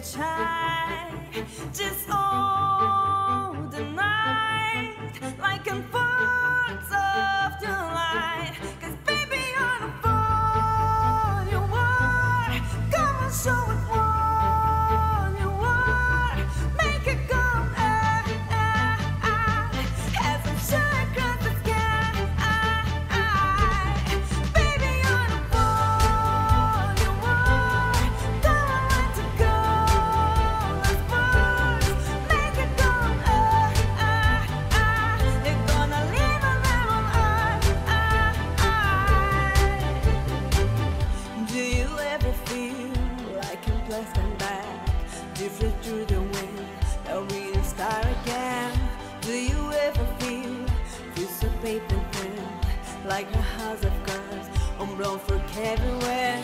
and shy, just hold the night like in 4th of July. 'Cause baby, you're the fool you are. Come on, show it what you are. Make it go as I'm sure across the sky. Baby, you're the fool you are. Don't want to go as far. Make it go you're gonna leave a little Do you ever feel like you're blasting back? Drifted through the wind, now we start again. Do you ever feel so paper thin, like a house of cards, on brown for everywhere?